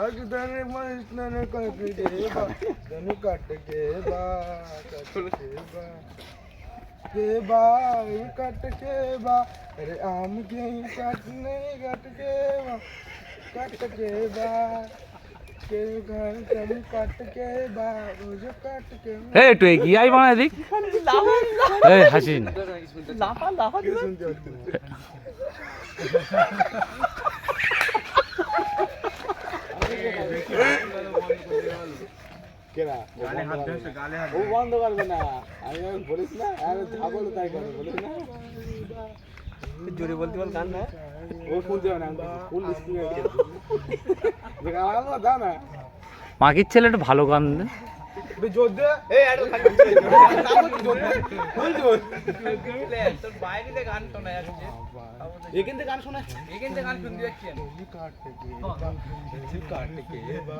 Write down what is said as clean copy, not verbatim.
आज धन मस्न कट के बा धन कट के बा कट के बा अरे आम के काटने कट के बा के घर कम कट के बा रोज कट के এই একটু এগিয়ে আই বানা দিক এই হাসিন লাফা লাফা के सुनते हो কেরা গালে হাত দিছে গালে হাত ও বন্ধ করবে না আমি বলিস না আরে যা বলো তাই করো বলিস না জোরে বলতে বল গান না ও শুনতে হবে না ফুল স্পিকার যে গান দাও না মাগির ছেলে একটু ভালো গান দেন জোর দে এই আরে খালি জোর দে ফুল জোর তোর বাইরে গান শোনা যাচ্ছে এখান থেকে গান শোনা এখান থেকে গান শুনতে যাচ্ছেন কাট के बा